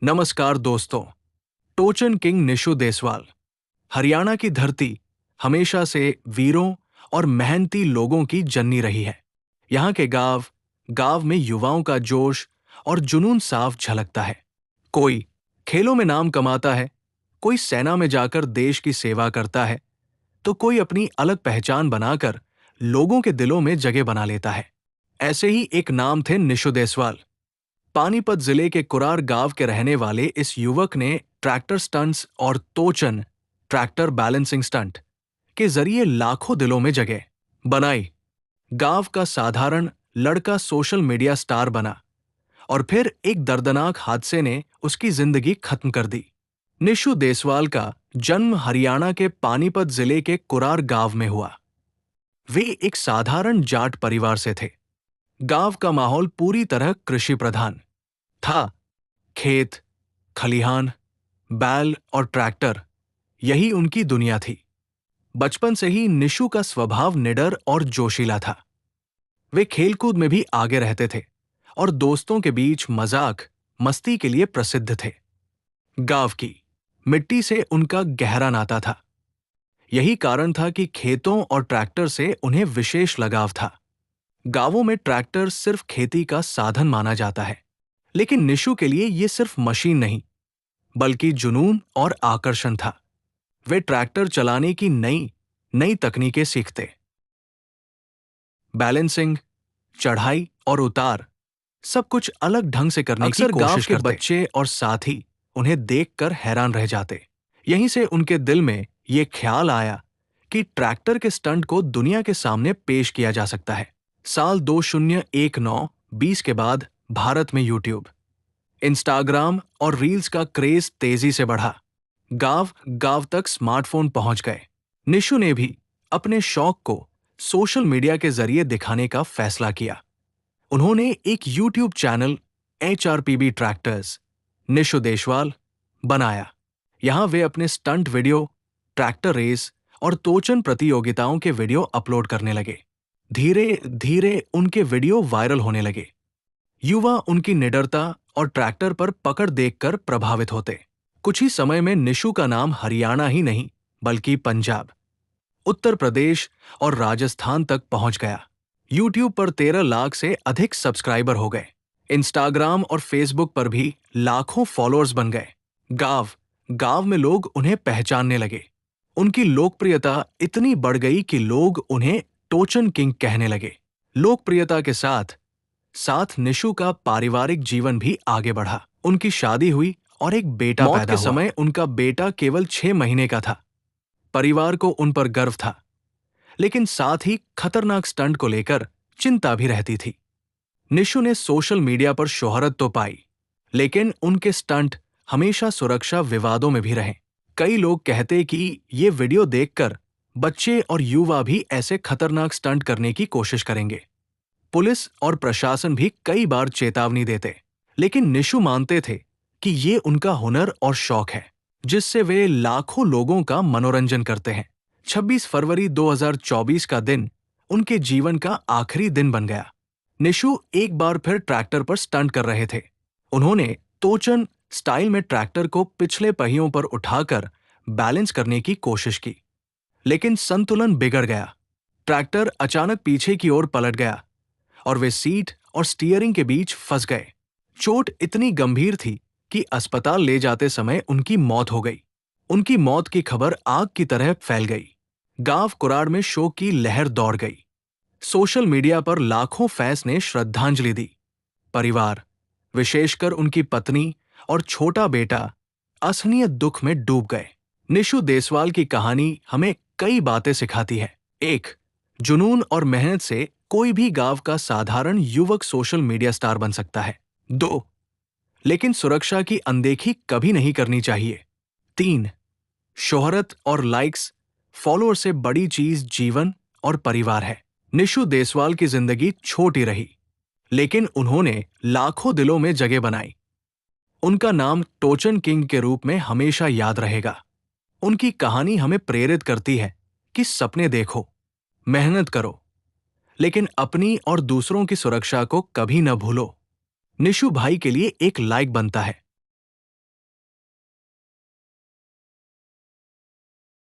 नमस्कार दोस्तों। टोचन किंग निशु देसवाल। हरियाणा की धरती हमेशा से वीरों और मेहनती लोगों की जननी रही है। यहाँ के गांव गांव में युवाओं का जोश और जुनून साफ झलकता है। कोई खेलों में नाम कमाता है, कोई सेना में जाकर देश की सेवा करता है, तो कोई अपनी अलग पहचान बनाकर लोगों के दिलों में जगह बना लेता है। ऐसे ही एक नाम थे निशु देसवाल। पानीपत जिले के कुरार गांव के रहने वाले इस युवक ने ट्रैक्टर स्टंट्स और तोचन ट्रैक्टर बैलेंसिंग स्टंट के जरिए लाखों दिलों में जगह बनाई। गांव का साधारण लड़का सोशल मीडिया स्टार बना और फिर एक दर्दनाक हादसे ने उसकी जिंदगी खत्म कर दी। निशु देसवाल का जन्म हरियाणा के पानीपत जिले के कुरार गांव में हुआ। वे एक साधारण जाट परिवार से थे। गांव का माहौल पूरी तरह कृषि प्रधान था। खेत, खलिहान, बैल और ट्रैक्टर, यही उनकी दुनिया थी। बचपन से ही निशु का स्वभाव निडर और जोशीला था। वे खेलकूद में भी आगे रहते थे और दोस्तों के बीच मजाक मस्ती के लिए प्रसिद्ध थे। गांव की मिट्टी से उनका गहरा नाता था। यही कारण था कि खेतों और ट्रैक्टर से उन्हें विशेष लगाव था। गांवों में ट्रैक्टर सिर्फ खेती का साधन माना जाता है, लेकिन निशु के लिए यह सिर्फ मशीन नहीं, बल्कि जुनून और आकर्षण था। वे ट्रैक्टर चलाने की नई नई तकनीकें सीखते। बैलेंसिंग, चढ़ाई और उतार, सब कुछ अलग ढंग से करने की कोशिश करते। बच्चे और साथी उन्हें देखकर हैरान रह जाते। यहीं से उनके दिल में यह ख्याल आया कि ट्रैक्टर के स्टंट को दुनिया के सामने पेश किया जा सकता है। साल 2019-20 के बाद भारत में यूट्यूब, इंस्टाग्राम और रील्स का क्रेज तेजी से बढ़ा। गांव गांव तक स्मार्टफोन पहुंच गए। निशु ने भी अपने शौक को सोशल मीडिया के जरिए दिखाने का फैसला किया। उन्होंने एक YouTube channel HRPB tractors Nishu Deswal बनाया। यहां वे अपने स्टंट वीडियो, ट्रैक्टर रेस और तोचन प्रतियोगिताओं के वीडियो अपलोड करने लगे। धीरे धीरे उनके वीडियो वायरल होने लगे। युवा उनकी निडरता और ट्रैक्टर पर पकड़ देखकर प्रभावित होते। कुछ ही समय में निशु का नाम हरियाणा ही नहीं, बल्कि पंजाब, उत्तर प्रदेश और राजस्थान तक पहुंच गया। यूट्यूब पर 13 लाख से अधिक सब्सक्राइबर हो गए। इंस्टाग्राम और फेसबुक पर भी लाखों फॉलोअर्स बन गए। गांव गांव में लोग उन्हें पहचानने लगे। उनकी लोकप्रियता इतनी बढ़ गई कि लोग उन्हें टोचन किंग कहने लगे। लोकप्रियता के साथ साथ निशु का पारिवारिक जीवन भी आगे बढ़ा। उनकी शादी हुई और एक बेटा पैदा हुआ। मौत के समय उनका बेटा केवल 6 महीने का था। परिवार को उन पर गर्व था, लेकिन साथ ही खतरनाक स्टंट को लेकर चिंता भी रहती थी। निशु ने सोशल मीडिया पर शोहरत तो पाई, लेकिन उनके स्टंट हमेशा सुरक्षा विवादों में भी रहे। कई लोग कहते कि ये वीडियो देखकर बच्चे और युवा भी ऐसे खतरनाक स्टंट करने की कोशिश करेंगे। पुलिस और प्रशासन भी कई बार चेतावनी देते, लेकिन निशु मानते थे कि ये उनका हुनर और शौक है, जिससे वे लाखों लोगों का मनोरंजन करते हैं। 26 फरवरी 2024 का दिन उनके जीवन का आखिरी दिन बन गया। निशु एक बार फिर ट्रैक्टर पर स्टंट कर रहे थे। उन्होंने तोचन स्टाइल में ट्रैक्टर को पिछले पहियों पर उठाकर बैलेंस करने की कोशिश की, लेकिन संतुलन बिगड़ गया। ट्रैक्टर अचानक पीछे की ओर पलट गया और वे सीट और स्टीयरिंग के बीच फंस गए। चोट इतनी गंभीर थी कि अस्पताल ले जाते समय उनकी मौत हो गई। उनकी मौत की खबर आग की तरह फैल गई। गांव कुराड़ में शोक की लहर दौड़ गई। सोशल मीडिया पर लाखों फैंस ने श्रद्धांजलि दी। परिवार, विशेषकर उनकी पत्नी और छोटा बेटा, असहनीय दुख में डूब गए। निशु देसवाल की कहानी हमें कई बातें सिखाती है। 1. जुनून और मेहनत से कोई भी गांव का साधारण युवक सोशल मीडिया स्टार बन सकता है। 2. लेकिन सुरक्षा की अनदेखी कभी नहीं करनी चाहिए। 3. शोहरत और लाइक्स, फॉलोअर से बड़ी चीज जीवन और परिवार है। निशु देसवाल की जिंदगी छोटी रही, लेकिन उन्होंने लाखों दिलों में जगह बनाई। उनका नाम टोचन किंग के रूप में हमेशा याद रहेगा। उनकी कहानी हमें प्रेरित करती है कि सपने देखो, मेहनत करो, लेकिन अपनी और दूसरों की सुरक्षा को कभी न भूलो। निशु भाई के लिए एक लाइक बनता है।